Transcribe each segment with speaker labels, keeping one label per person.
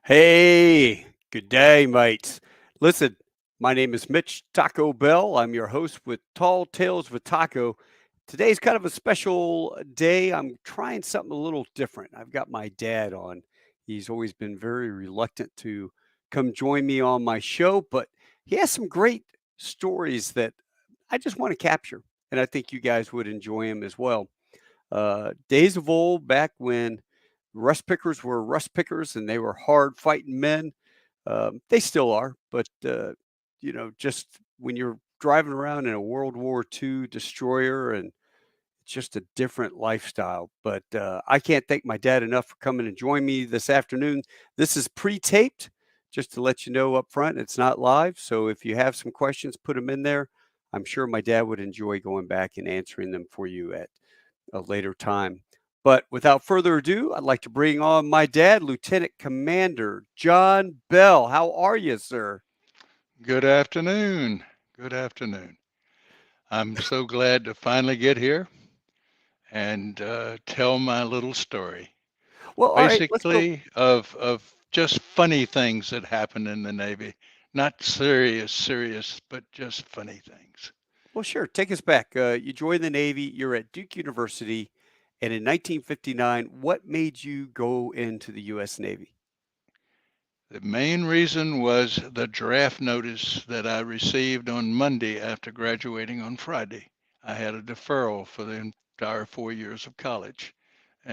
Speaker 1: Hey, good day, mates. Listen, my name is Mitch Taco Bell. I'm your host with Tall Tales with Taco. Today's kind of a special day. I'm trying something a little different. I've got my dad on. He's always been very reluctant to come join me on my show, but he has some great stories that I just want to capture, and I think you guys would enjoy him as well. Days of old, back when rust pickers were rust pickers and they were hard fighting men. They still are, but just when you're driving around in a World War II destroyer and it's just a different lifestyle. But I can't thank my dad enough for coming and join me this afternoon. This is pre-taped, just to let you know up front. It's not live, so if you have some questions, put them in there. I'm sure my dad would enjoy going back and answering them for you at a later time. But without further ado, I'd like to bring on my dad, Lieutenant Commander John Bell. How are you, sir?
Speaker 2: Good afternoon. Good afternoon. I'm so glad to finally get here and tell my little story.
Speaker 1: Well, all right, let's go.
Speaker 2: Basically, of just funny things that happen in the Navy. Not serious, but just funny things.
Speaker 1: Well, sure. Take us back. You joined the Navy. You're at Duke University. And in 1959, what made you go into the U.S. Navy?
Speaker 2: The main reason was the draft notice that I received on Monday after graduating on Friday. I had a deferral for the entire 4 years of college,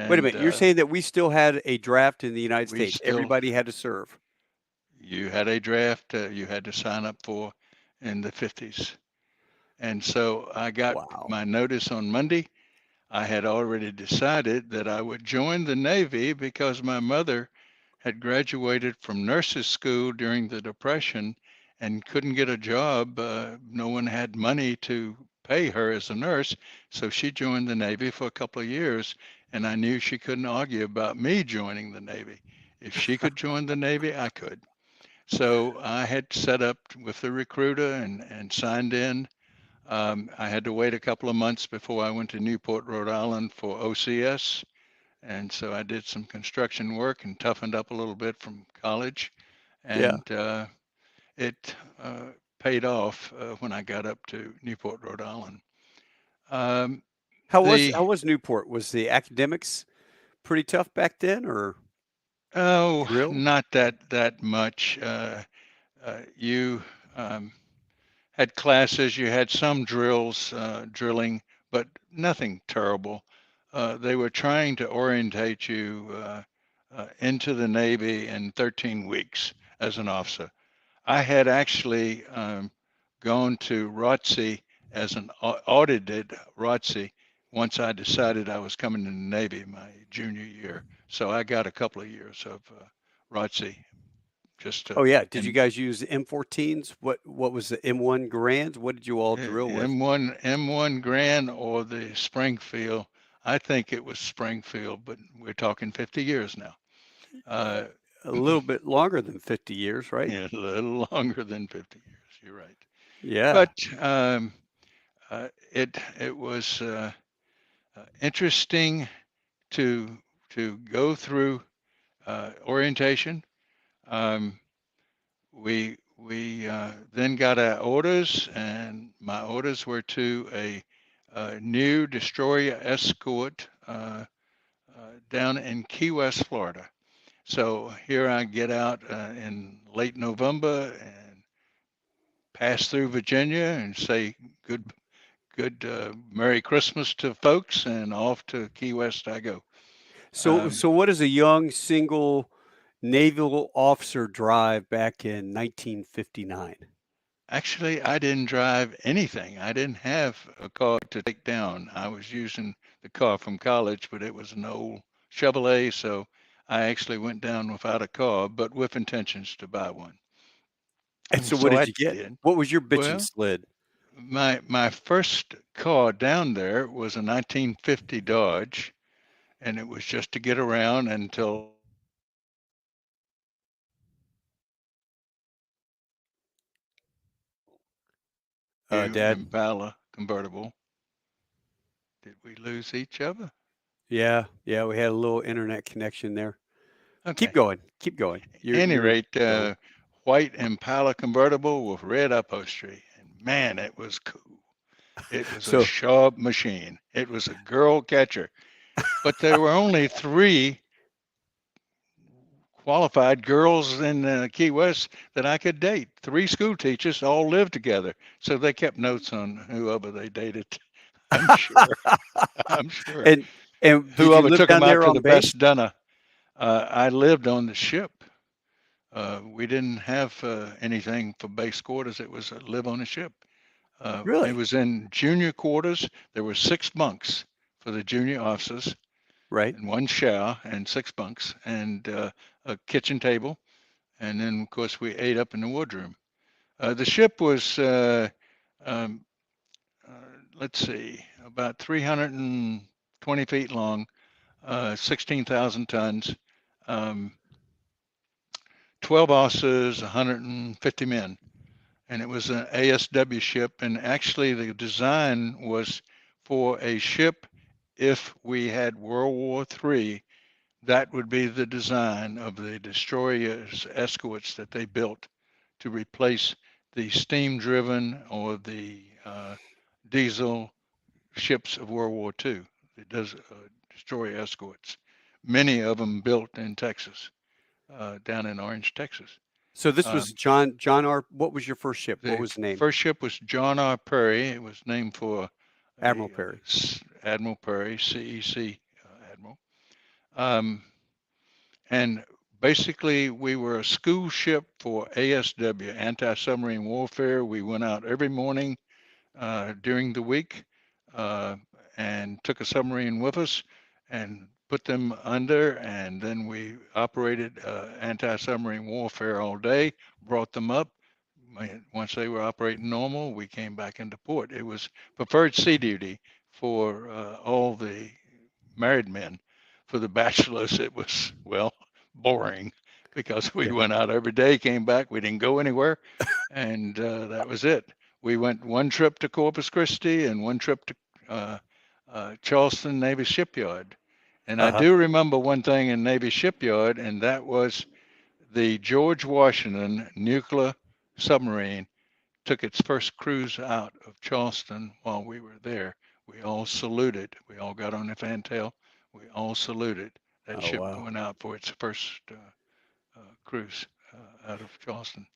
Speaker 1: Wait a
Speaker 2: and
Speaker 1: minute. You're saying that we still had a draft in the United
Speaker 2: we
Speaker 1: States.
Speaker 2: still
Speaker 1: Everybody had to serve.
Speaker 2: you had a draft you had to sign up for in the 50s. And so I got
Speaker 1: Wow.
Speaker 2: my notice on Monday. I had already decided that I would join the Navy because my mother had graduated from nurses school during the Depression and couldn't get a job. No one had money to pay her as a nurse. So she joined the Navy for a couple of years. And I knew she couldn't argue about me joining the Navy. If she could join the Navy, I could. So I had set up with the recruiter and signed in. I had to wait a couple of months before I went to Newport, Rhode Island for OCS. And so I did some construction work and toughened up a little bit from college.
Speaker 1: Yeah.
Speaker 2: And it paid off when I got up to Newport, Rhode Island. Um,
Speaker 1: How was
Speaker 2: the
Speaker 1: how was Newport? Was the academics pretty tough back then, or
Speaker 2: Oh,
Speaker 1: drill?
Speaker 2: not that much. You had classes, you had some drills, drilling, but nothing terrible. They were trying to orientate you into the Navy in 13 weeks as an officer. I had actually gone to ROTC as an audited ROTC once I decided I was coming in the Navy my junior year. So I got a couple of years of ROTC just
Speaker 1: Oh,
Speaker 2: to,
Speaker 1: yeah. Did you
Speaker 2: and
Speaker 1: guys use M14s? What was the M1 Grands? What did you all drill with?
Speaker 2: M1 Grand or the Springfield. I think it was Springfield, but we're talking 50 years now. Uh,
Speaker 1: A little bit longer than 50 years, right?
Speaker 2: yeah, a little longer than 50 years. You're right.
Speaker 1: Yeah.
Speaker 2: But it was interesting to go through orientation. Um, we then got our orders, and my orders were to a new destroyer escort down in Key West, Florida. So here I get out in late November and pass through Virginia and say good Merry Christmas to folks, and off to Key West I go.
Speaker 1: So
Speaker 2: Um,
Speaker 1: so what does a young single naval officer drive back in 1959?
Speaker 2: Actually, I didn't drive anything. I didn't have a car to take down. I was using the car from college, but it was an old Chevrolet, so I actually went down without a car, but with intentions to buy one.
Speaker 1: And
Speaker 2: And
Speaker 1: so what
Speaker 2: so
Speaker 1: did
Speaker 2: I
Speaker 1: you get?
Speaker 2: did.
Speaker 1: What was your bitchin'
Speaker 2: Well,
Speaker 1: sled?
Speaker 2: my first car down there was a 1950 Dodge, and it was just to get around until I got my new
Speaker 1: Dad?
Speaker 2: Impala convertible. Did we lose each other?
Speaker 1: Yeah, yeah, we had a little internet connection there.
Speaker 2: Okay.
Speaker 1: Keep going. Keep going.
Speaker 2: Any
Speaker 1: You're
Speaker 2: rate,
Speaker 1: going.
Speaker 2: white Impala convertible with red upholstery. And man, it was cool. It was a
Speaker 1: So
Speaker 2: sharp machine. It was a girl catcher. But there were only three qualified girls in Key West that I could date. Three school teachers all lived together. So they kept notes on whoever they dated. I'm sure. I'm sure.
Speaker 1: and did you
Speaker 2: Whoever
Speaker 1: live
Speaker 2: took them
Speaker 1: down
Speaker 2: out
Speaker 1: there
Speaker 2: to
Speaker 1: on
Speaker 2: the
Speaker 1: base?
Speaker 2: best dinner. I lived on the ship. We didn't have anything for base quarters. It was live on a ship. It
Speaker 1: Really?
Speaker 2: was in junior quarters. There were six bunks for the junior officers
Speaker 1: Right.
Speaker 2: and one shower and six bunks and a kitchen table. And then, of course, we ate up in the wardroom. The ship was, um, uh, let's see, about 320 feet long, 16,000 tons, um, 12 officers, 150 men. And it was an ASW ship. And actually, the design was for a ship. If we had World War III, that would be the design of the destroyers escorts that they built to replace the steam driven or the diesel ships of World War II. It does destroyer escorts. Many of them built in Texas, down in Orange, Texas.
Speaker 1: So this was
Speaker 2: Um,
Speaker 1: John R. What was your first ship? What
Speaker 2: The
Speaker 1: was the name?
Speaker 2: first ship was John R. Perry. It was named for
Speaker 1: Admiral
Speaker 2: a
Speaker 1: Perry.
Speaker 2: Admiral Perry, CEC Admiral. Um, and basically, we were a school ship for ASW, anti-submarine warfare. We went out every morning during the week uh, and took a submarine with us and put them under, and then we operated anti-submarine warfare all day, brought them up. Once they were operating normal, we came back into port. It was preferred sea duty for all the married men. For the bachelors, it was, well, boring because we
Speaker 1: Yeah.
Speaker 2: went out every day, came back, we didn't go anywhere, and that was it. We went one trip to Corpus Christi and one trip to Charleston Navy Shipyard. And I
Speaker 1: Uh-huh.
Speaker 2: do remember one thing in Navy Shipyard, and that was the George Washington nuclear submarine took its first cruise out of Charleston while we were there. We all saluted. We all got on the fantail. We all saluted. That
Speaker 1: Oh
Speaker 2: ship
Speaker 1: wow.
Speaker 2: going out for its first cruise out of Charleston.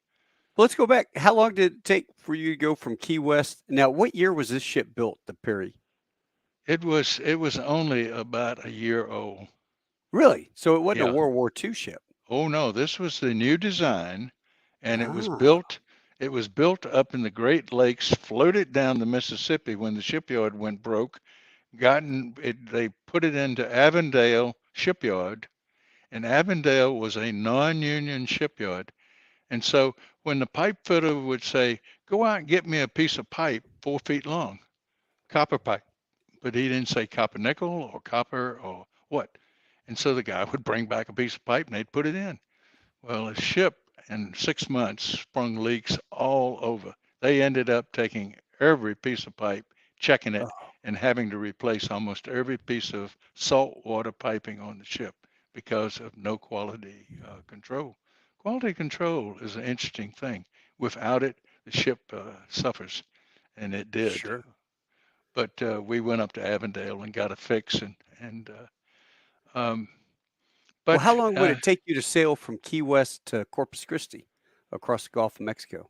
Speaker 1: Well, let's go back. How long did it take for you to go from Key West? Now, what year was this ship built, the Perry?
Speaker 2: It was only about a year old.
Speaker 1: Really? So it wasn't a
Speaker 2: Yeah.
Speaker 1: World War II ship.
Speaker 2: Oh no, this was the new design, and it was
Speaker 1: Ah.
Speaker 2: built. It was built up in the Great Lakes, floated down the Mississippi when the shipyard went broke. Gotten it, they put it into Avondale Shipyard, and Avondale was a non-union shipyard. And so when the pipe fitter would say, "Go out and get me a piece of pipe 4 feet long, copper pipe," but he didn't say copper nickel or copper or what. And so the guy would bring back a piece of pipe and they'd put it in. Well, a ship in 6 months sprung leaks all over. They ended up taking every piece of pipe, checking it,
Speaker 1: Oh,
Speaker 2: and having to replace almost every piece of saltwater piping on the ship because of no quality control. Quality control is an interesting thing. Without it, the ship suffers, and it did.
Speaker 1: sure.
Speaker 2: But we went up to Avondale and got a fix, um,
Speaker 1: Well, how
Speaker 2: but
Speaker 1: long would it take you to sail from Key West to Corpus Christi across the Gulf of Mexico?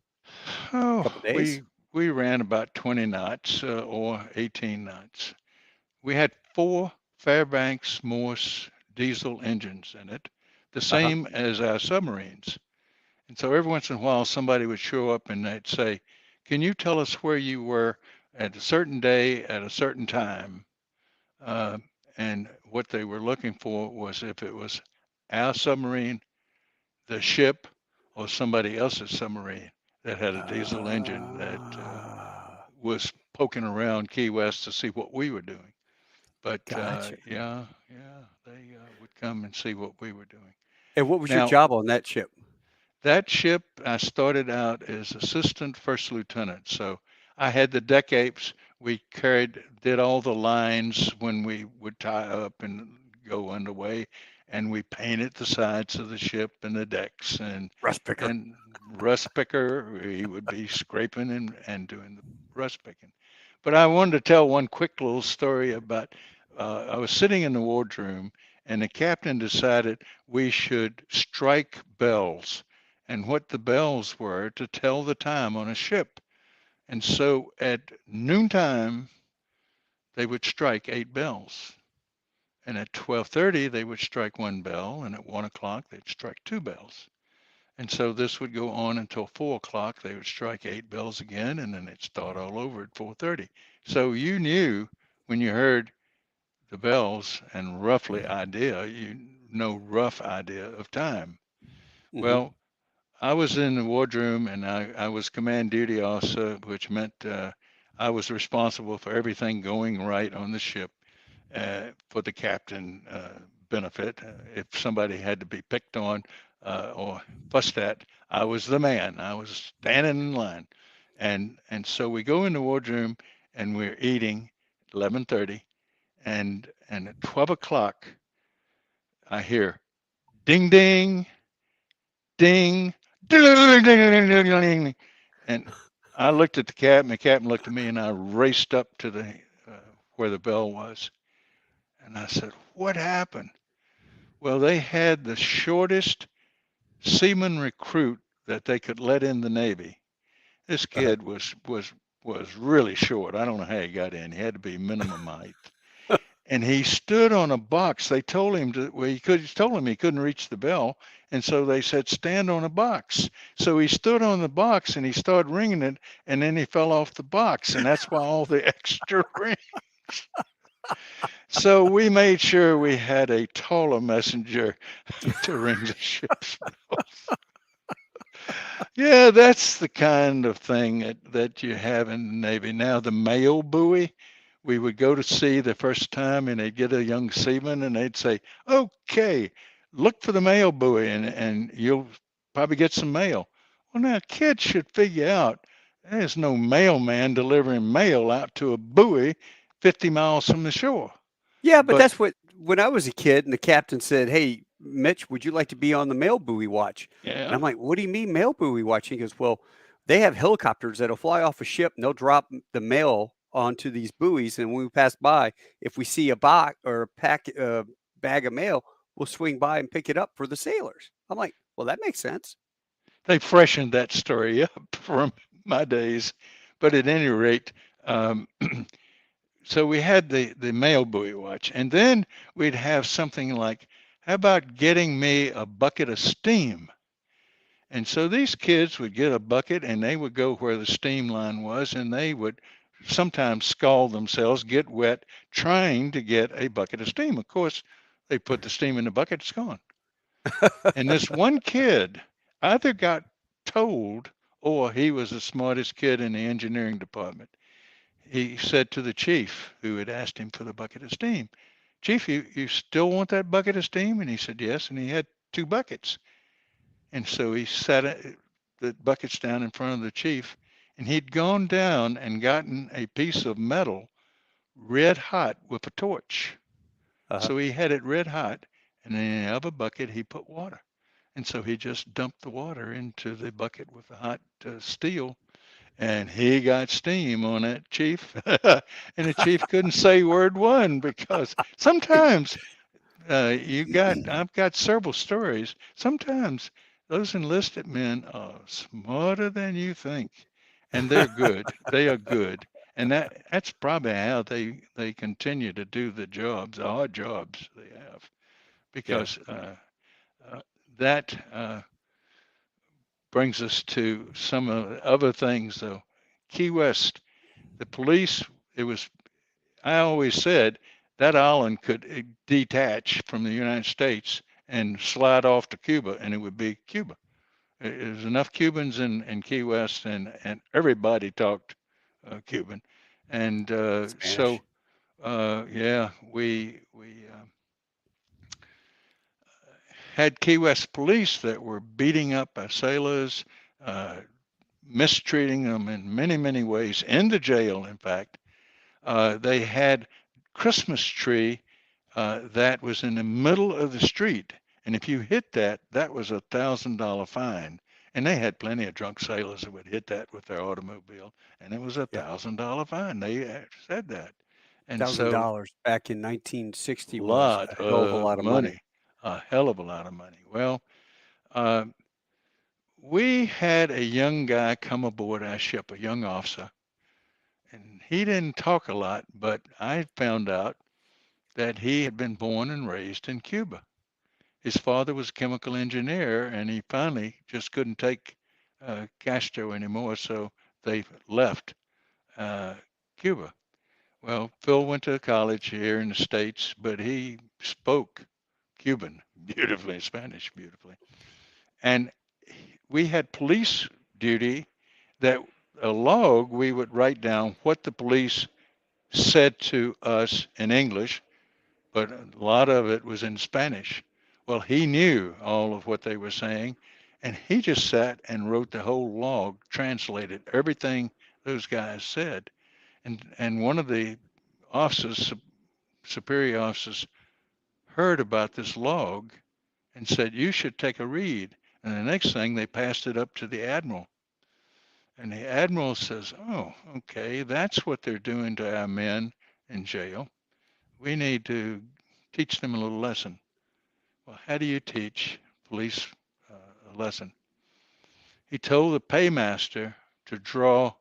Speaker 1: A
Speaker 2: Oh,
Speaker 1: couple days?
Speaker 2: we ran about 20 knots or 18 knots. We had four Fairbanks Morse diesel engines in it, the
Speaker 1: Uh-huh.
Speaker 2: same as our submarines. And so every once in a while, somebody would show up and they'd say, "Can you tell us where you were at a certain day at a certain time?" Uh, and what they were looking for was if it was our submarine, the ship, or somebody else's submarine that had a diesel engine that
Speaker 1: Ah,
Speaker 2: was poking around Key West to see what we were doing. But
Speaker 1: gotcha.
Speaker 2: yeah, they would come and see what we were doing.
Speaker 1: And what was your
Speaker 2: Now,
Speaker 1: job on that ship?
Speaker 2: that ship, I started out as assistant first lieutenant. So I had the deck apes. We did all the lines when we would tie up and go underway. and we painted the sides of the ship and the decks,
Speaker 1: Rust picker.
Speaker 2: and rust picker, he would be scraping and doing the rust picking. But I wanted to tell one quick little story about I was sitting in the wardroom, and the captain decided we should strike bells, and what the bells were to tell the time on a ship. And so at noontime, they would strike 8 bells. And at 12:30, they would strike one bell, and at 1 o'clock, they'd strike two bells. And so this would go on until 4 o'clock. They would strike 8 bells again, and then they'd start all over at 4:30. So you knew when you heard the bells and rough idea of time.
Speaker 1: Hmm.
Speaker 2: Well, I was in the wardroom, and I was command duty officer, which meant I was responsible for everything going right on the ship for the captain benefit. If somebody had to be picked on or fussed at, I was the man. I was standing in line, and so we go in the wardroom and we're eating 11:30, and at 12 o'clock I hear ding ding ding ding ding ding ding ding, and I looked at the captain. The captain looked at me, and I raced up to the where the bell was, and I said, "What happened?" Well, they had the shortest seaman recruit that they could let in the Navy. This
Speaker 1: Uh-huh.
Speaker 2: kid was really short. I don't know how he got in. He had to be minimum height. And he stood on a box. They told him to, well, told him he couldn't reach the bell, and so they said stand on a box. So he stood on the box and he started ringing it, and then he fell off the box, and that's why all the extra ring. So we made sure we had a taller messenger to ring the ship's bells. Yeah, that's the kind of thing that you have in the Navy. Now, the mail buoy, we would go to sea the first time, and they'd get a young seaman and they'd say, okay, look for the mail buoy, and you'll probably get some mail. Well, now, kids should figure out there's no mailman delivering mail out to a buoy 50 miles from the shore.
Speaker 1: Yeah, but
Speaker 2: But
Speaker 1: that's what when I was a kid and the captain said, "Hey, Mitch, would you like to be on the mail buoy watch?" And
Speaker 2: yeah,
Speaker 1: I'm like, "What do you mean mail buoy watch?" He goes, "Well, they have helicopters that'll fly off a ship and they'll drop the mail onto these buoys, and when we pass by, if we see a box or a bag of mail, we'll swing by and pick it up for the sailors." I'm like, "Well, that makes sense."
Speaker 2: they freshened that story up from my days. But at any rate, um, so we had the mail buoy watch, and then we'd have something like, how about getting me a bucket of steam? And so these kids would get a bucket and they would go where the steam line was, and they would sometimes scald themselves, get wet, trying to get a bucket of steam. Of course, they put the steam in the bucket, it's gone. And this one kid either got told or he was the smartest kid in the engineering department. He said to the chief who had asked him for the bucket of steam, Chief, you still want that bucket of steam? And he said, yes. And he had two buckets. And so he the buckets down in front of the chief, and he'd gone down and gotten a piece of metal red hot with a torch.
Speaker 1: Uh-huh.
Speaker 2: So he had it red hot, and in the other bucket, he put water. And so he just dumped the water into the bucket with the hot steel, and he got steam on that chief. And the chief couldn't say word one because sometimes I've got several stories. Sometimes those enlisted men are smarter than you think, and they're good. They are good. And that's probably how they continue to do the jobs, the hard jobs they have,
Speaker 1: Yeah.
Speaker 2: because uh, that brings us to some of the other things, though. Key West, the police, it was, I always said that island could detach from the United States and slide off to Cuba, and it would be Cuba. There's enough Cubans in Key West, and everybody talked Cuban. And
Speaker 1: Spanish.
Speaker 2: yeah, we had Key West police that were beating up our sailors, uh, mistreating them in many, many ways, in the jail, in fact. They had Christmas tree that was in the middle of the street. And if you hit that, that was $1,000 fine. And they had plenty of drunk sailors that would hit that with their automobile, and it was a
Speaker 1: Yeah.
Speaker 2: $1,000 fine. They said that. And
Speaker 1: Thousand
Speaker 2: so,
Speaker 1: dollars back in 1960 was
Speaker 2: lot
Speaker 1: a hell of a
Speaker 2: of
Speaker 1: lot of money.
Speaker 2: money, a hell of a lot of money. Well, uh, we had a young guy come aboard our ship, a young officer, and he didn't talk a lot, but I found out that he had been born and raised in Cuba. His father was a chemical engineer, and he finally just couldn't take Castro anymore, so they left uh, Cuba. Well, Phil went to college here in the States, but he spoke Cuban beautifully, Spanish beautifully. And we had police duty that a log, we would write down what the police said to us in English, but a lot of it was in Spanish. Well, he knew all of what they were saying, and he just sat and wrote the whole log, translated everything those guys said. And one of the officers, superior officers, heard about this log and said, "You should take a read." And the next thing, they passed it up to the admiral. And the admiral says, "Oh, okay, that's what they're doing to our men in jail. We need to teach them a little lesson." Well, how do you teach police a lesson? He told the paymaster to draw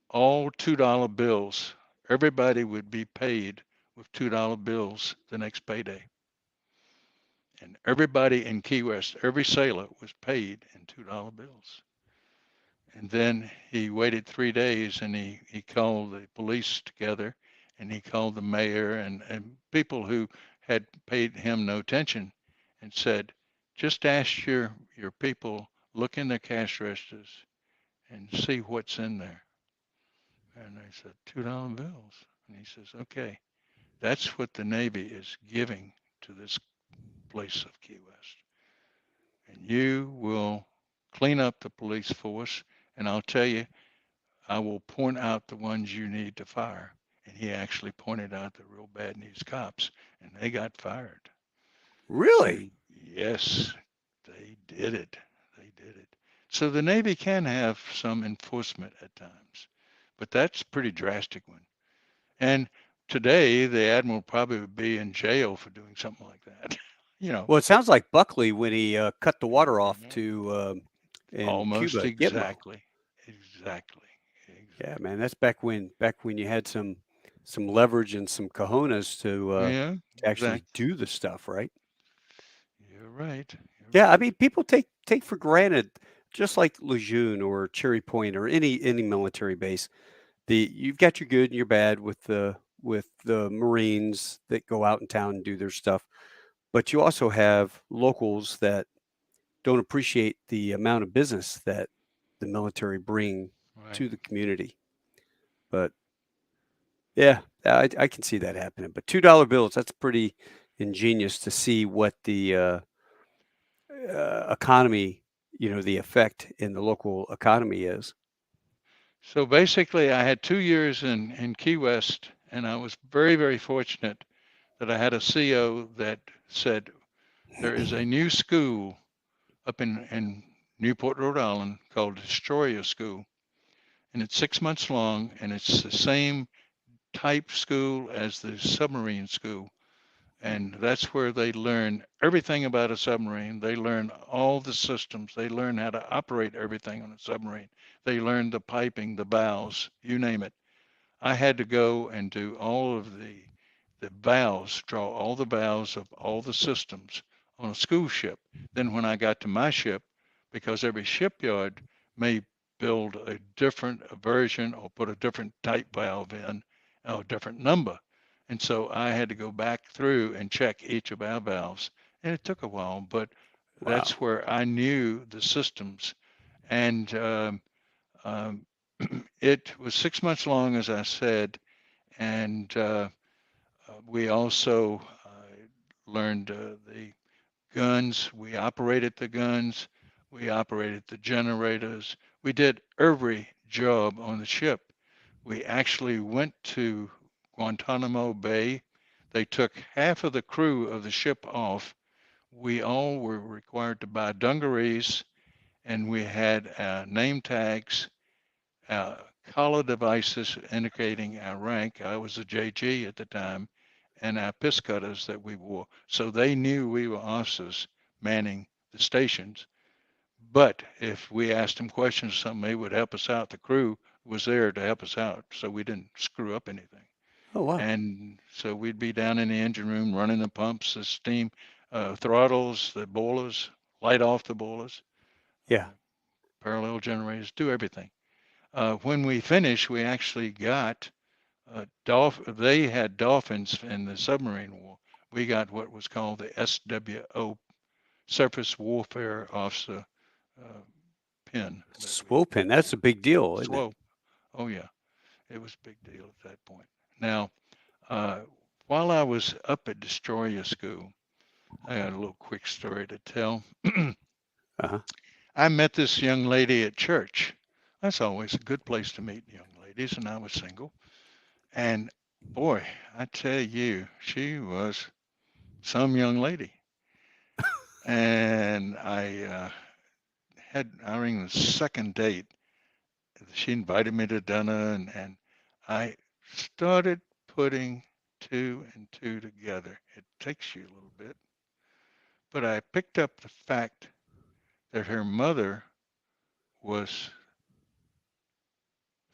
Speaker 2: all $2 bills. Everybody would be paid with $2 bills the next payday. And everybody in Key West, every sailor was paid in $2 bills. And then he waited 3 days and he called the police together and he called the mayor and people who had paid him no attention and said, just ask your people, look in their cash registers and see what's in there. And they said, $2 bills. And he says, okay, that's what the Navy is giving to this place of Key West. And you will clean up the police force. And I'll tell you, I will point out the ones you need to fire. And he actually pointed out the real bad news cops, and they got fired. So,
Speaker 1: Really?
Speaker 2: yes, they did it. They did it. So the Navy can have some enforcement at times, but that's a pretty drastic one. And today, the admiral probably would be in jail for doing something like that. you know,
Speaker 1: Well, it sounds like Buckley when he cut the water off
Speaker 2: Mhm.
Speaker 1: to in
Speaker 2: Almost
Speaker 1: Cuba, Gitmo.
Speaker 2: exactly. Exactly.
Speaker 1: Yeah,
Speaker 2: Exactly.
Speaker 1: man, that's back when you had some leverage and some cojones
Speaker 2: Yeah,
Speaker 1: to actually
Speaker 2: exactly.
Speaker 1: do the stuff, right?
Speaker 2: You're right. You're
Speaker 1: Yeah, I
Speaker 2: right.
Speaker 1: mean, people take for granted, just like Lejeune or Cherry Point or any military base. You've got your good and your bad with the Marines that go out in town and do their stuff, but you also have locals that don't appreciate the amount of business that the military bring
Speaker 2: Right.
Speaker 1: to the community. But yeah, I can see that happening. But $2 bills, that's pretty ingenious to see what the economy, the effect in the local economy is.
Speaker 2: So basically, I had 2 years in Key West, and I was very, very fortunate that I had a CO that said, there is a new school up in Newport, Rhode Island called Destroyer School, and it's 6 months long, and it's the same type school as the submarine school. And that's where they learn everything about a submarine. They learn all the systems. They learn how to operate everything on a submarine. They learn the piping, the valves, you name it. I had to go and do all of the valves, draw all the valves of all the systems on a school ship. Then when I got to my ship, because every shipyard may build a different version or put a different type valve in, or a different number. And so I had to go back through and check each of our valves. And it took a while, but
Speaker 1: Wow.
Speaker 2: that's where I knew the systems. And um, it was 6 months long, as I said, and we also learned the guns. We operated the guns. We operated the generators. We did every job on the ship. We actually went to Guantanamo Bay They took half of the crew of the ship off. We all were required to buy dungarees, and we had name tags, uh, collar devices indicating our rank. I was a JG at the time, and our piss cutters that we wore. So they knew we were officers manning the stations. But if we asked them questions or something, they would help us out. The crew was there to help us out, so we didn't screw up anything.
Speaker 1: Oh, wow.
Speaker 2: And so we'd be down in the engine room running the pumps, the steam throttles, the boilers, light off the boilers,
Speaker 1: Yeah.
Speaker 2: parallel generators, do everything. When we finished, we actually got they had dolphins in the submarine war. We got what was called the SWO, Surface Warfare Officer uh, pin that we
Speaker 1: Swopin, that's a big deal, isn't it?
Speaker 2: SWO. Oh yeah, it was a big deal at that point. Now, uh, while I was up at Destroyer School, I got a little quick story to tell.
Speaker 1: Uh-huh.
Speaker 2: I met this young lady at church. That's always a good place to meet young ladies, and I was single. And boy, I tell you, she was some young lady. And during the second date, she invited me to dinner, and I started putting two and two together. It takes you a little bit, but I picked up the fact that her mother was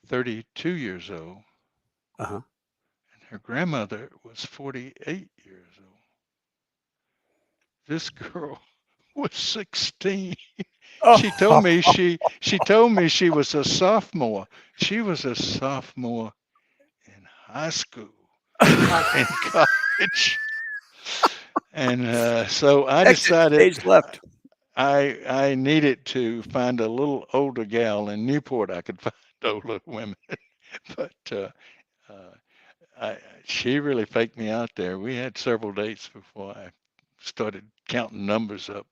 Speaker 2: 32 years old
Speaker 1: Uh-huh.
Speaker 2: and her grandmother was 48 years old. This girl was 16. She told
Speaker 1: Oh,
Speaker 2: me she was a sophomore. She was a sophomore in high school, not in college. And so I
Speaker 1: exit
Speaker 2: decided
Speaker 1: stage left.
Speaker 2: I needed to find a little older gal in Newport. I could find older women, but uh, I, she really faked me out there. We had several dates before I started counting numbers up,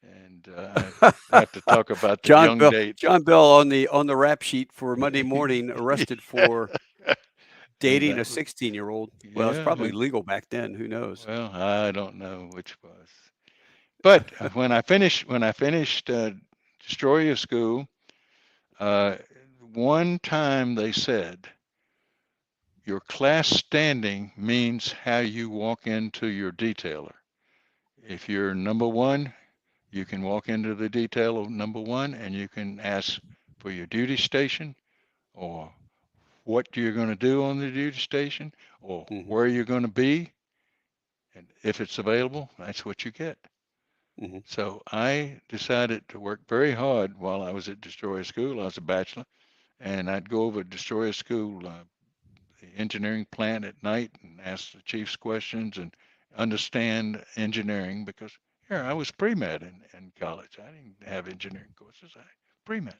Speaker 2: and I have to talk about the
Speaker 1: John
Speaker 2: young
Speaker 1: Bell
Speaker 2: dates.
Speaker 1: John Bell on the rap sheet for Monday morning, arrested for
Speaker 2: And
Speaker 1: dating a
Speaker 2: that was
Speaker 1: 16-year-old. Well, it's
Speaker 2: yeah.
Speaker 1: probably legal back then, who knows?
Speaker 2: Well, I don't know which was, but when I finished Destroyer School, uh, one time they said your class standing means how you walk into your detailer. If you're number one, you can walk into the detail of number one and you can ask for your duty station or what you're going to do on the duty station or
Speaker 1: Mhm,
Speaker 2: where you're going to be. And if it's available, that's what you get.
Speaker 1: mhm.
Speaker 2: So I decided to work very hard while I was at Destroyer School. I was a bachelor, and I'd go over to Destroyer School, the engineering plant at night, and ask the chiefs questions and understand engineering because here I was pre-med in college. I didn't have engineering courses. I pre-med.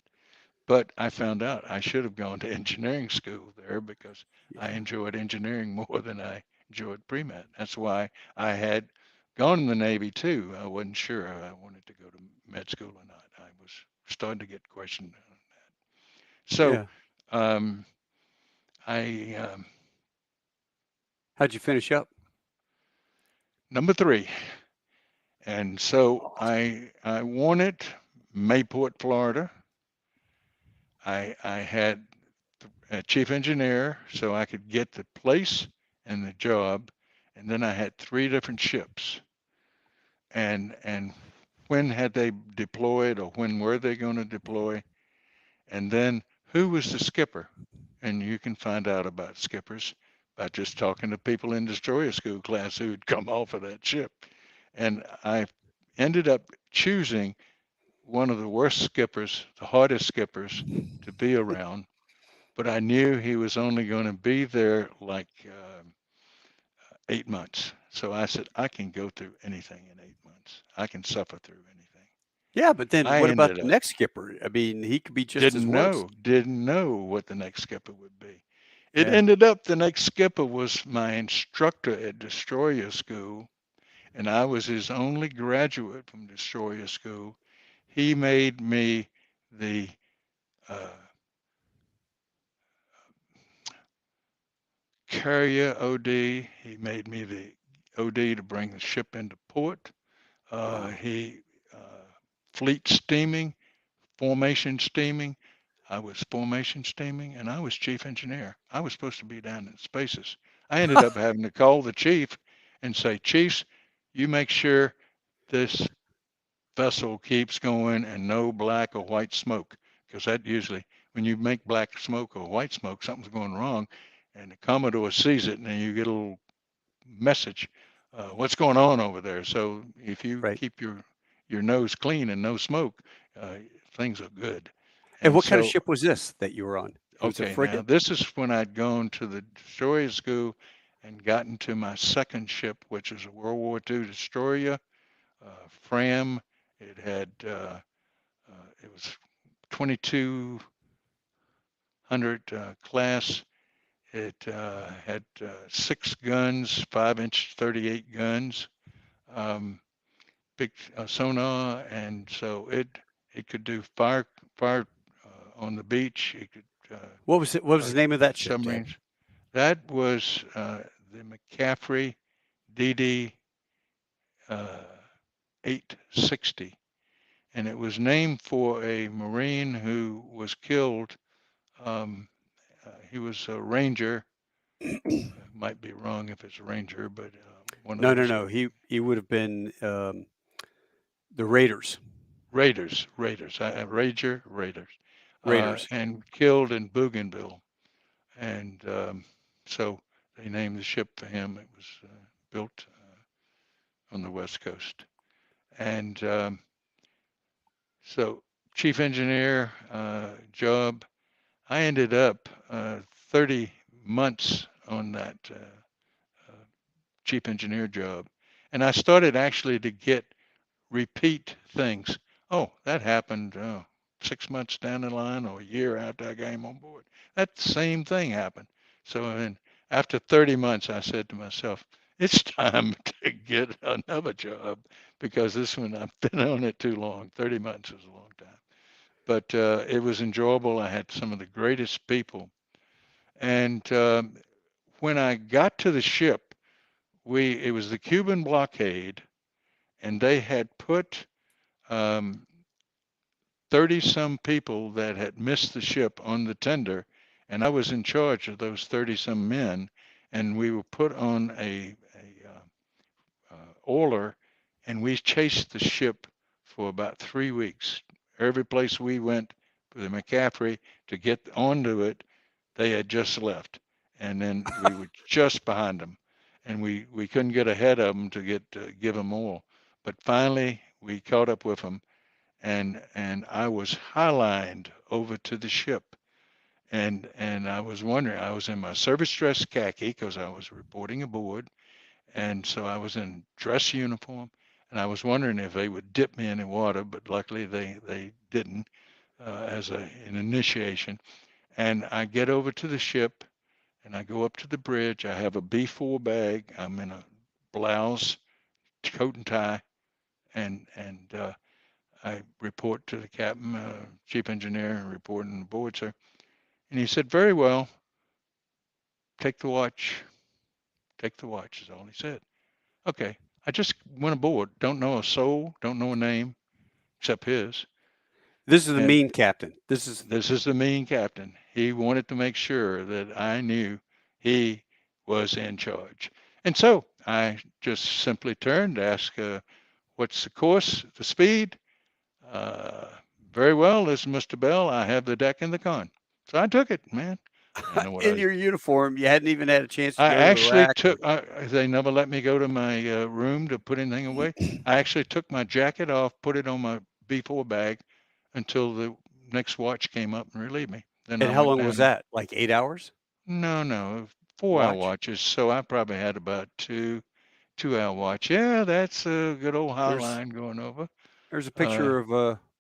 Speaker 2: But I found out I should have gone to engineering school there because I
Speaker 1: Yeah,
Speaker 2: enjoyed engineering more than I enjoyed pre-med. That's why I had gone in the Navy too. I wasn't sure I wanted to go to med school or not. I was starting to get questioned on that. So
Speaker 1: yeah.
Speaker 2: um, I
Speaker 1: How'd you finish up?
Speaker 2: number three, and so
Speaker 1: Awesome.
Speaker 2: I wanted Mayport, Florida. I had a chief engineer so I could get the place and the job. And then I had three different ships. And when had they deployed or when were they going to deploy? And then who was the skipper? And you can find out about skippers by just talking to people in destroyer school class who'd come off of that ship. And I ended up choosing one of the worst skippers, the hardest skippers to be around, but I knew he was only going to be there like 8 months. So I said, I can go through anything in 8 months. I can suffer through anything.
Speaker 1: Yeah, but then
Speaker 2: I
Speaker 1: what about
Speaker 2: ended
Speaker 1: the
Speaker 2: up
Speaker 1: next skipper? I mean, he could be just as worse.
Speaker 2: didn't know what the next skipper would be. It
Speaker 1: Yeah.
Speaker 2: ended up the next skipper was my instructor at Destroyer School, and I was his only graduate from Destroyer School. He made me the uh, carrier OD. He made me the OD to bring the ship into port.
Speaker 1: Wow.
Speaker 2: He fleet steaming, formation steaming. I was formation steaming, and I was chief engineer. I was supposed to be down in spaces. I ended up having to call the chief and say, "Chiefs, you make sure this vessel keeps going and no black or white smoke, because that usually, when you make black smoke or white smoke, something's going wrong, and the Commodore sees it, and then you get a little message, what's going on over there. So if you
Speaker 1: Right.
Speaker 2: keep your nose clean and no smoke, uh, things are good.
Speaker 1: And
Speaker 2: And
Speaker 1: what kind of
Speaker 2: so,
Speaker 1: ship was this that you were on? It was a
Speaker 2: okay, now
Speaker 1: frigate?
Speaker 2: this is when I'd gone to the destroyer school and gotten to my second ship, which was a World War II destroyer, Fram. It had it was 2200 class. It had 6 guns, 5-inch 38 guns, big sonar, and so it could do fire on the beach. It could
Speaker 1: What was it? What was the
Speaker 2: fight
Speaker 1: name of that ship, Dad?
Speaker 2: submarines. That was the McCaffrey DD 860, and it was named for a Marine who was killed. He was a Ranger. Might be wrong if it's a Ranger, but one of
Speaker 1: No, no,
Speaker 2: those
Speaker 1: no. He would have been the Raiders.
Speaker 2: Raiders, Raiders,
Speaker 1: Raiders.
Speaker 2: and killed in Bougainville. And so they named the ship for him. It was built on the West Coast. And so, chief engineer job, I ended up 30 months on that chief engineer job. And I started actually to get repeat things. Oh, that happened 6 months down the line or a year after I came on board. That same thing happened. So then after 30 months, I said to myself, it's time to get another job because this one, I've been on it too long. 30 months is a long time. But it was enjoyable. I had some of the greatest people. And when I got to the ship, it was the Cuban blockade, and they had put 30 some people that had missed the ship on the tender, and I was in charge of those 30 some men, and we were put on a oiler, and we chased the ship for about 3 weeks. Every place we went with the McCaffrey to get onto it, they had just left, and then we were just behind them, and we couldn't get ahead of them to give them oil, but finally we caught up with them, and I was highlined over to the ship. And I was wondering, I was in my service dress khaki because I was reporting aboard, and so I was in dress uniform, and I was wondering if they would dip me in the water, but luckily they didn't as an initiation. And I get over to the ship, and I go up to the bridge. I have a B4 bag. I'm in a blouse, coat and tie, and I report to the captain, chief engineer, and reporting aboard, sir. And he said, very well, take the watch. Take the watch is all he said. Okay. I just went aboard. Don't know a soul, don't know a name except his.
Speaker 1: This is the
Speaker 2: And
Speaker 1: mean captain. This is
Speaker 2: this is the mean captain. He wanted to make sure that I knew he was in charge. And so I just simply turned, asked, what's the course, the speed? Uh, Very well, this is Mr. Bell. I have the deck and the con. So I took it, man. I know what
Speaker 1: in your uniform. You hadn't even had a chance to
Speaker 2: I
Speaker 1: go to the
Speaker 2: actually
Speaker 1: rack.
Speaker 2: took, they never let me go to my room to put anything away. I actually took my jacket off, put it on my B4 bag until the next watch came up and relieved me. Then
Speaker 1: And
Speaker 2: I
Speaker 1: how
Speaker 2: went
Speaker 1: long was
Speaker 2: down.
Speaker 1: that? Like 8 hours
Speaker 2: No, 4 hour
Speaker 1: watch?
Speaker 2: watches. So I probably had about 2 hour watch. Yeah, that's a good old high
Speaker 1: There's
Speaker 2: line going over.
Speaker 1: there's a
Speaker 2: Uh,
Speaker 1: picture of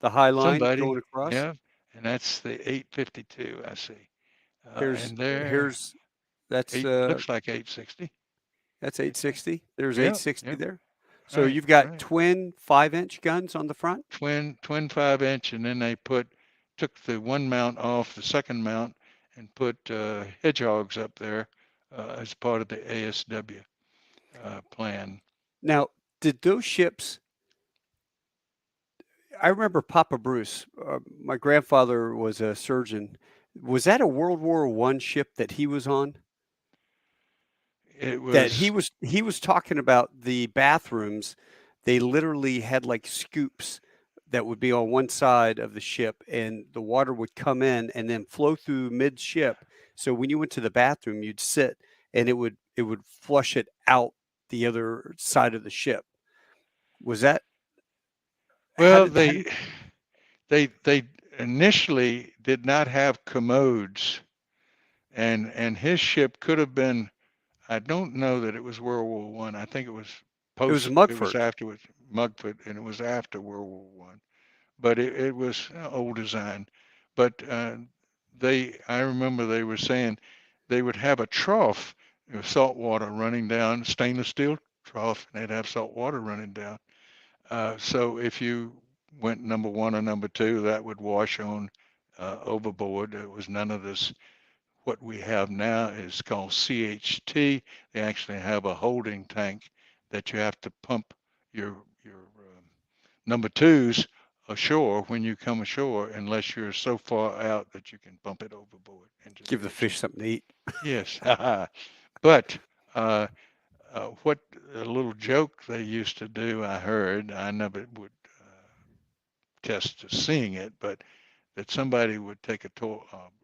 Speaker 1: the High Line
Speaker 2: Somebody,
Speaker 1: going across.
Speaker 2: yeah, and that's the 852, I see.
Speaker 1: Here's
Speaker 2: And there,
Speaker 1: here's that's
Speaker 2: eight looks like 860.
Speaker 1: that's 860. There's
Speaker 2: Yep,
Speaker 1: 860
Speaker 2: yep,
Speaker 1: there. So
Speaker 2: right,
Speaker 1: you've got
Speaker 2: right.
Speaker 1: twin 5-inch guns on the front.
Speaker 2: Twin 5-inch, and then they took the one mount off the second mount and put hedgehogs up there, as part of the ASW plan.
Speaker 1: Now, did those ships I remember Papa Bruce, my grandfather was a surgeon. Was that a World War I ship that he was on?
Speaker 2: It
Speaker 1: That
Speaker 2: was
Speaker 1: he was talking about the bathrooms, they literally had, like, scoops that would be on one side of the ship, and the water would come in and then flow through midship, so when you went to the bathroom, you'd sit, and it would flush it out the other side of the ship. Was that
Speaker 2: well,
Speaker 1: how did
Speaker 2: they initially did not have commodes, and his ship could have been. I don't know that it was World War One. I think it was
Speaker 1: it was
Speaker 2: post. It was
Speaker 1: Mugford.
Speaker 2: afterwards Mugford, and it was after World War One. But it was old design. But I remember they were saying they would have a trough of salt water running down, stainless steel trough, and they'd have salt water running down. So if you went number one or number two, that would wash on overboard. There was none of this. What we have now is called CHT. They actually have a holding tank that you have to pump your number twos ashore when you come ashore, unless you're so far out that you can pump it overboard into
Speaker 1: Give
Speaker 2: the
Speaker 1: the
Speaker 2: ocean.
Speaker 1: fish something to eat.
Speaker 2: Yes, but uh, what a little joke they used to do, I heard, I never would test to seeing it, but that somebody would take a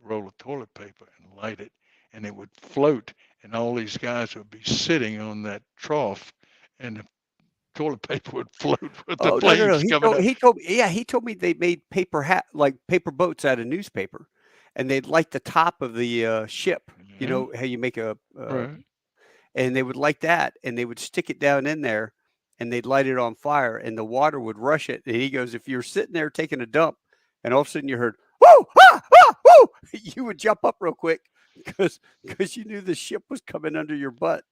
Speaker 2: roll of toilet paper and light it, and it would float, and all these guys would be sitting on that trough, and the toilet paper would float with the
Speaker 1: Oh, no, no, no.
Speaker 2: flames coming up.
Speaker 1: He told me yeah, he told me they made like paper boats out of newspaper, and they'd light the top of the, ship, you
Speaker 2: Yeah,
Speaker 1: know, how you make a,
Speaker 2: right.
Speaker 1: and they would light that, and they would stick it down in there, and they'd light it on fire, and the water would rush it, and he goes, "If you're sitting there taking a dump, and all of a sudden you heard, 'Woo! Ah! Ah! Woo!' You would jump up real quick because you knew the ship was coming under your butt,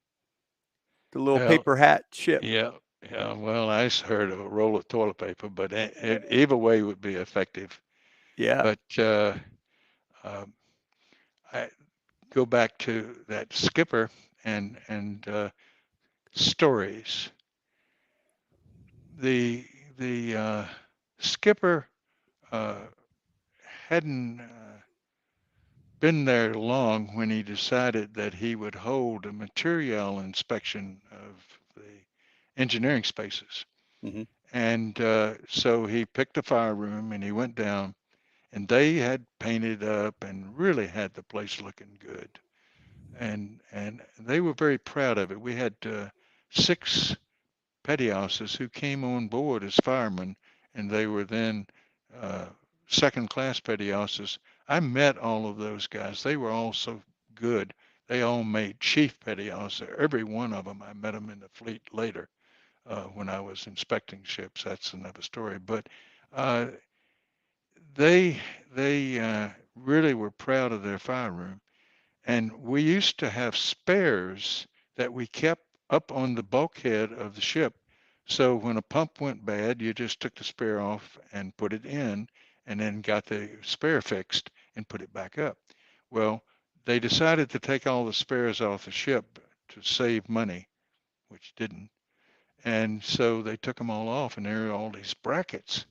Speaker 1: the little
Speaker 2: Well,
Speaker 1: paper hat ship."
Speaker 2: yeah, yeah. Well, I just heard of a roll of toilet paper, but either way would be effective.
Speaker 1: Yeah.
Speaker 2: But uh, I go back to that skipper and stories. The the skipper uh, hadn't been there long when he decided that he would hold a material inspection of the engineering spaces.
Speaker 1: Mhm.
Speaker 2: And so he picked a fire room and he went down, and they had painted up and really had the place looking good. And they were very proud of it. We had 6 petty officers who came on board as firemen, and they were then uh, second class petty officers. I met all of those guys. They were all so good. They all made chief petty officer. Every one of them. I met them in the fleet later when I was inspecting ships. That's another story. But uh, they they really were proud of their fire room. And we used to have spares that we kept up on the bulkhead of the ship. So when a pump went bad, you just took the spare off and put it in, and then got the spare fixed and put it back up. Well, they decided to take all the spares off the ship to save money, which didn't. And so they took them all off, and there are all these brackets.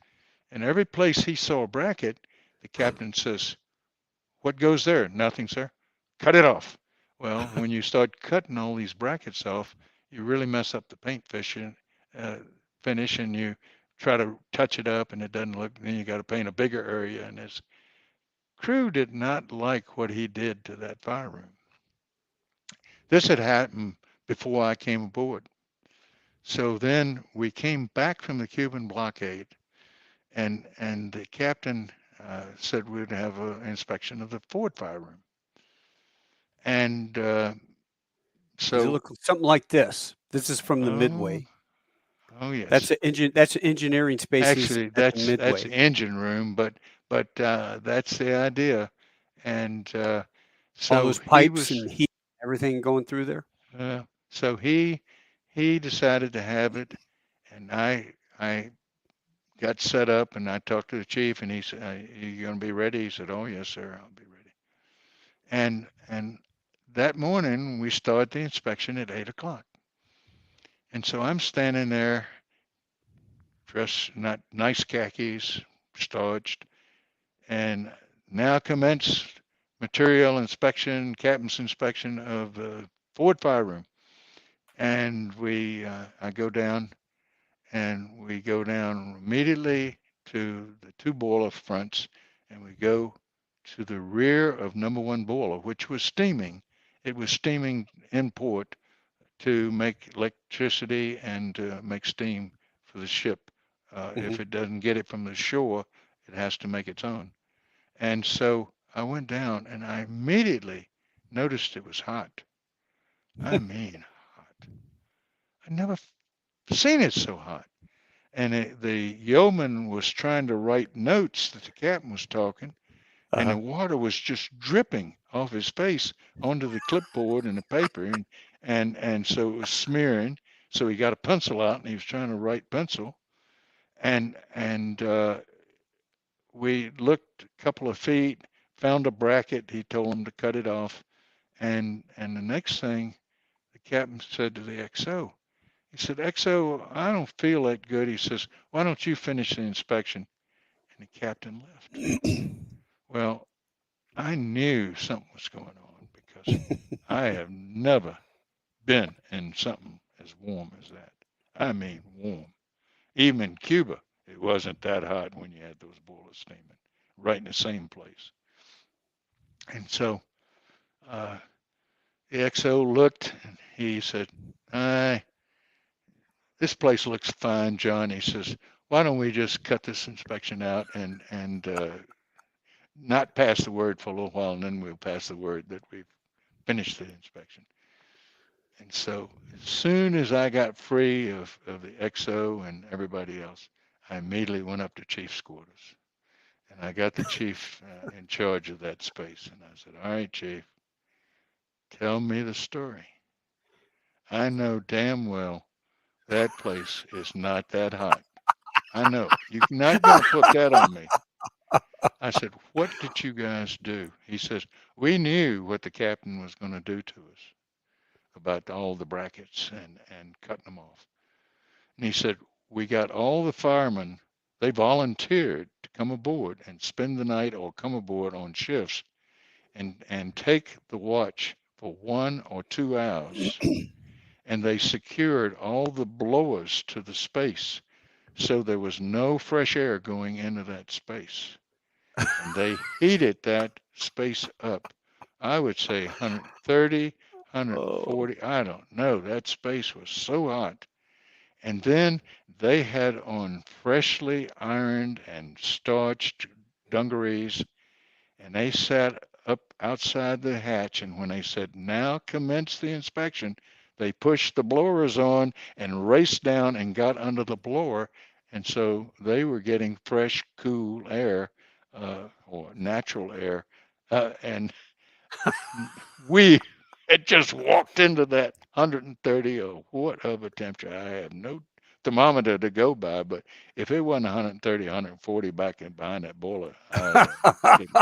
Speaker 2: And every place he saw a bracket, the captain says, "What goes there?" "Nothing, sir." "Cut it off." Well, when you start cutting all these brackets off, you really mess up the paint uh, finish, and you try to touch it up and it doesn't look, then you got to paint a bigger area. And his crew did not like what he did to that fire room. This had happened before I came aboard. So then we came back from the Cuban blockade, and the captain said we'd have an inspection of the forward fire room. And
Speaker 1: Does it
Speaker 2: so,
Speaker 1: look something like this? This is from the
Speaker 2: oh,
Speaker 1: Midway.
Speaker 2: oh yes.
Speaker 1: That's engineering spaces
Speaker 2: Actually,
Speaker 1: at the
Speaker 2: that's
Speaker 1: Midway.
Speaker 2: the engine room, but that's the idea. And
Speaker 1: All
Speaker 2: so
Speaker 1: those
Speaker 2: he
Speaker 1: pipes
Speaker 2: was,
Speaker 1: and heat, everything going through there.
Speaker 2: so he decided to have it, and I got set up, and I talked to the chief, and he said, "Are you going to be ready?" He said, "Oh yes, sir, I'll be ready." And that morning we started the inspection at 8 o'clock. And so I'm standing there, dressed not nice khakis, starched, and now commence material inspection, captain's inspection of the forward fire room. And I go down, and we go down immediately to the two boiler fronts, and we go to the rear of number one boiler, which was steaming. It was steaming in port to make electricity and make steam for the ship.
Speaker 1: Hmm.
Speaker 2: If it doesn't get it from the shore, it has to make its own. And so I went down and I immediately noticed it was hot. I mean, hot. I never seen it so hot. And the yeoman was trying to write notes that the captain was talking, and the
Speaker 1: Uh-huh.
Speaker 2: water was just dripping off his face onto the clipboard and the paper, and so it was smearing. So he got a pencil out and he was trying to write pencil, and we looked a couple of feet, found a bracket. He told him to cut it off, and the next thing the captain said to the XO, he said, XO, I don't feel that good. He says, why don't you finish the inspection? And the captain left. Well, I knew something was going on because I have never been in something as warm as that. I mean, warm. Even in Cuba, it wasn't that hot when you had those boilers steaming right in the same place. And so uh, the XO looked and he said, this place looks fine, John. He says, why don't we just cut this inspection out and not pass the word for a little while, and then we'll pass the word that we've finished the inspection. And so as soon as I got free of the XO and everybody else, I immediately went up to chief's quarters. And I got the chief in charge of that space. And I said, all right, chief, tell me the story. I know damn well that place is not that hot. I know. You're not going to put that on me. I said, what did you guys do? He says, we knew what the captain was going to do to us about all the brackets and cutting them off. And he said, we got all the firemen, they volunteered to come aboard and spend the night or come aboard on shifts and take the watch for 1 or 2 hours. And they secured all the blowers to the space so there was no fresh air going into that space. And they heated that space up. I would say 130,
Speaker 1: Oh.
Speaker 2: 140, I don't know. That space was so hot. And then they had on freshly ironed and starched dungarees, and they sat up outside the hatch. And when they said, now commence the inspection, they pushed the blowers on and raced down and got under the blower. And so they were getting fresh, cool air or natural air. And we had just walked into that 130 or whatever temperature. I have no thermometer to go by, but if it wasn't 130, 140 back in behind that boiler, I am kidding.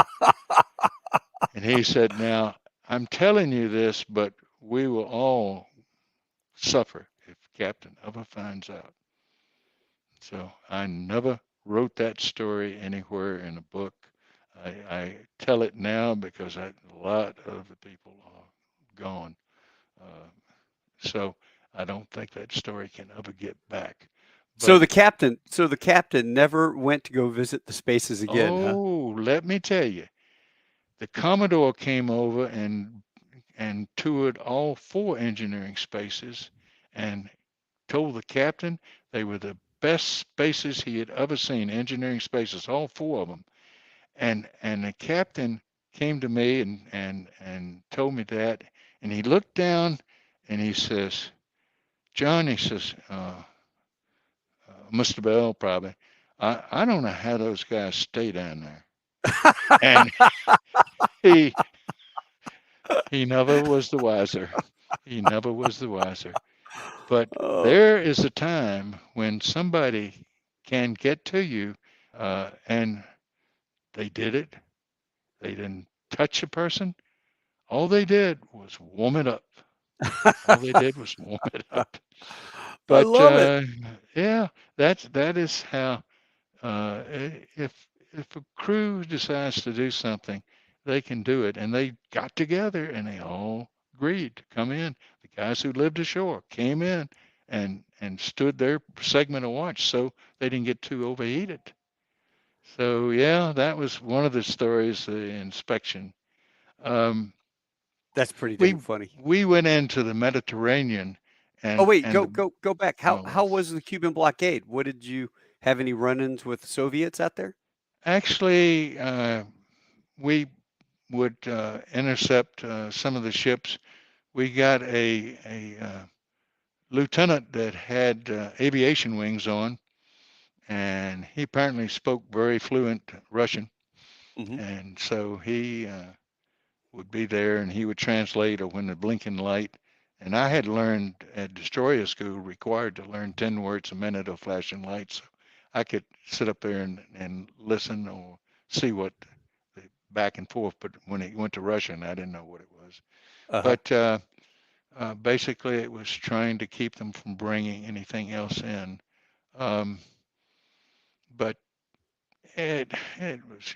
Speaker 2: And he said, now I'm telling you this, but we will all suffer if Captain ever finds out. So I never wrote that story anywhere in a book. I tell it now because a lot of the people are gone. Uh, so I don't think that story can ever get back.
Speaker 1: So
Speaker 2: But
Speaker 1: the captain never went to go visit the spaces again, huh?
Speaker 2: oh, let me tell you, the Commodore came over and toured all 4 engineering spaces and told the captain they were the best spaces he had ever seen, engineering spaces, all 4 of them. And the captain came to me and told me that, and he looked down and he says, John, he says, Mr. Bell probably, I don't know how those guys stay down there. And he he never was the wiser. He never was the wiser. But
Speaker 1: Oh.
Speaker 2: there is a time when somebody can get to you, and they did it. They didn't touch a person. All they did was warm it up. That's all they did was warm it up.
Speaker 1: I
Speaker 2: But
Speaker 1: love it.
Speaker 2: yeah, that is how if a crew decides to do something, they can do it. And they got together and they all agreed to come in. The guys who lived ashore came in and stood their segment of watch so they didn't get too overheated. So yeah, that was one of the stories, the inspection. Um,
Speaker 1: That's pretty
Speaker 2: we
Speaker 1: dang funny.
Speaker 2: we went into the Mediterranean
Speaker 1: Oh,
Speaker 2: and
Speaker 1: wait,
Speaker 2: and
Speaker 1: go back. How was the Cuban blockade? What did you have any run-ins with the Soviets out there?
Speaker 2: actually we would intercept some of the ships. We got a lieutenant that had aviation wings on, and he apparently spoke very fluent Russian,
Speaker 1: Hmm.
Speaker 2: and so he would be there and he would translate or when the blinking light. And I had learned at destroyer school required to learn 10 words a minute of flashing lights. So I could sit up there and listen or see what the back and forth. But when it went to Russian, I didn't know what it was.
Speaker 1: Uh-huh.
Speaker 2: But basically, it was trying to keep them from bringing anything else in. Um, but it was,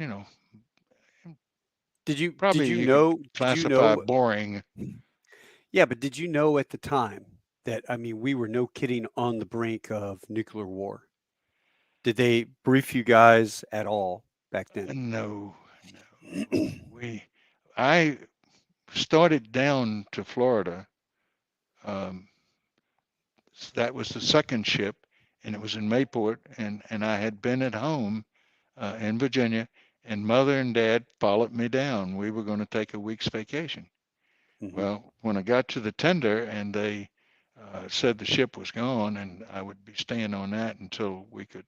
Speaker 1: Did
Speaker 2: probably
Speaker 1: you
Speaker 2: you could
Speaker 1: know did you
Speaker 2: classify
Speaker 1: know
Speaker 2: boring.
Speaker 1: Yeah, but did you know at the time that, I mean, we were no kidding on the brink of nuclear war? Did they brief you guys at all back then?
Speaker 2: No, we I started down to Florida. Um, that was the second ship, and it was in Mayport, and I had been at home in Virginia, and Mother and Dad followed me down. We were going to take a week's vacation.
Speaker 1: Hmm.
Speaker 2: Well, when I got to the tender and they said the ship was gone, and I would be staying on that until we could.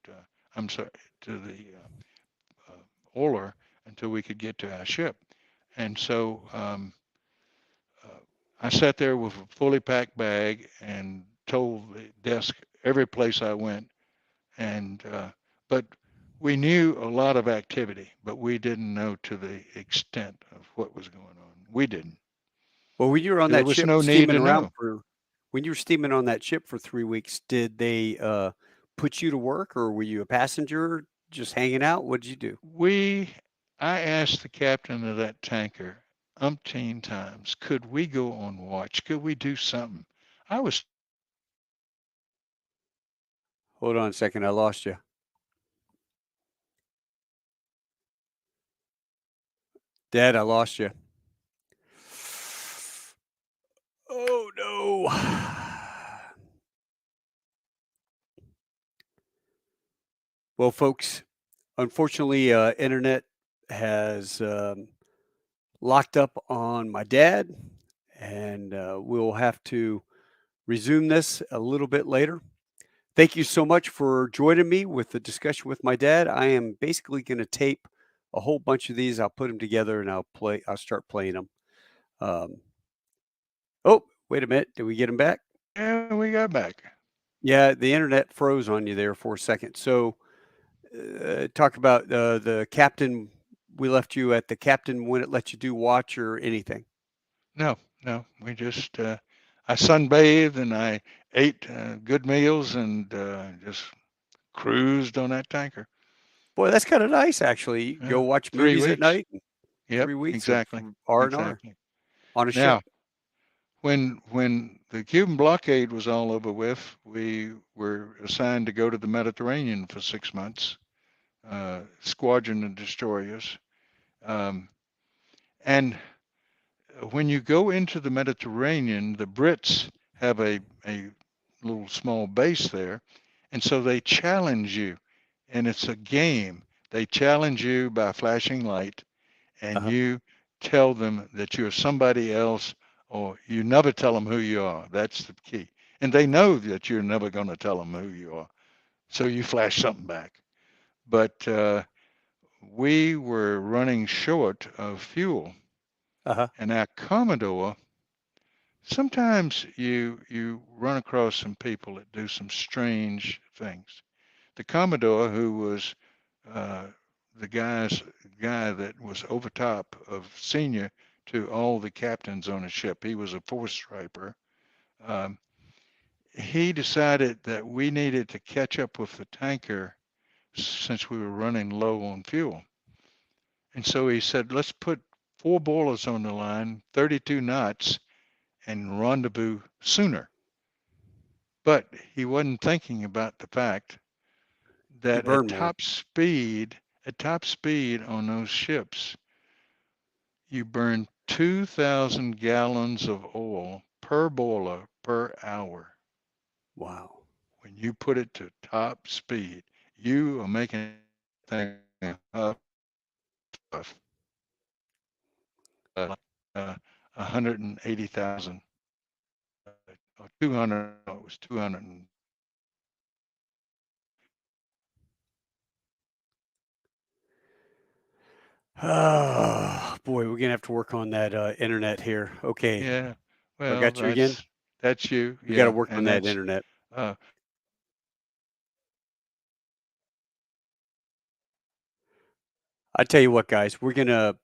Speaker 2: I'm sorry, to the oiler until we could get to our ship. And so uh, I sat there with a fully packed bag and told the desk every place I went. And but we knew a lot of activity, but we didn't know to the extent of what was going on. We didn't.
Speaker 1: Well, when you were on
Speaker 2: There
Speaker 1: that
Speaker 2: was
Speaker 1: ship
Speaker 2: no need
Speaker 1: steaming
Speaker 2: to
Speaker 1: around
Speaker 2: know.
Speaker 1: for when you were steaming on that ship for 3 weeks, did they, put you to work, or were you a passenger just hanging out? What'd you do?
Speaker 2: We, I asked the captain of that tanker umpteen times, could we go on watch? Could we do something? I was
Speaker 1: Hold on a second, I lost you. Dad, I lost you. Oh, no. Well, folks, unfortunately, internet has, locked up on my dad, and, we'll have to resume this a little bit later. Thank you so much for joining me with the discussion with my dad. I am basically gonna tape a whole bunch of these. I'll put them together and I'll start playing them. Um, oh, wait a minute. Did we get him back?
Speaker 2: yeah, we got back.
Speaker 1: Yeah, the internet froze on you there for a second. So, talk about, the captain. We left you at the captain wouldn't let you do watch or anything.
Speaker 2: No, no, we just I sunbathed and I ate good meals and just cruised on that tanker.
Speaker 1: Boy, that's kinda nice, actually. You
Speaker 2: Yeah,
Speaker 1: go watch
Speaker 2: three
Speaker 1: movies at
Speaker 2: weeks.
Speaker 1: night,
Speaker 2: Yep,
Speaker 1: 3 weeks of
Speaker 2: exactly,
Speaker 1: R&R
Speaker 2: exactly.
Speaker 1: on a ship.
Speaker 2: Now, when the Cuban blockade was all over with, we were assigned to go to the Mediterranean for 6 months, squadron of destroyers. Um, and when you go into the Mediterranean, the Brits have a little small base there, and so they challenge you, and it's a game. They challenge you by flashing light, and
Speaker 1: Uh-huh.
Speaker 2: you tell them that you're somebody else, or you never tell them who you are. That's the key. And they know that you're never going to tell them who you are. So you flash something back. But we were running short of fuel,
Speaker 1: Uh-huh.
Speaker 2: and our Commodore, sometimes you run across some people that do some strange things. The Commodore, who was uh, the guy that was over top of senior to all the captains on a ship. He was a four striper. Um, he decided that we needed to catch up with the tanker since we were running low on fuel. And so he said, let's put four boilers on the line, 32 knots, and rendezvous sooner. But he wasn't thinking about the fact
Speaker 1: You
Speaker 2: that
Speaker 1: burn more.
Speaker 2: at top speed on those ships, you burn 2,000 gallons of oil per boiler per hour.
Speaker 1: Wow.
Speaker 2: When you put it to top speed, you are making thing huff, puff, uh, 180,000 or 200. No, it was 200.
Speaker 1: Oh, boy, we're gonna have to work on that internet here. Okay,
Speaker 2: Yeah.
Speaker 1: I
Speaker 2: Well,
Speaker 1: got you again.
Speaker 2: that's you.
Speaker 1: We got to
Speaker 2: Yeah,
Speaker 1: work on
Speaker 2: and
Speaker 1: that
Speaker 2: that's
Speaker 1: internet.
Speaker 2: uh,
Speaker 1: I tell you what, guys, we're gonna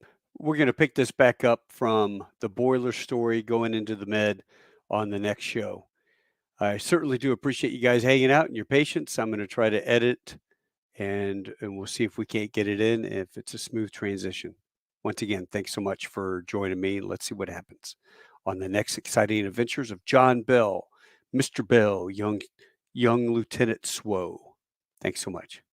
Speaker 1: pick this back up from the boiler story going into the med on the next show. I certainly do appreciate you guys hanging out and your patience. I'm gonna try to edit and we'll see if we can't get it in if it's a smooth transition. Once again, thanks so much for joining me. Let's see what happens on the next exciting adventures of John Bell, Mr. Bell, young Lieutenant Swow. Thanks so much.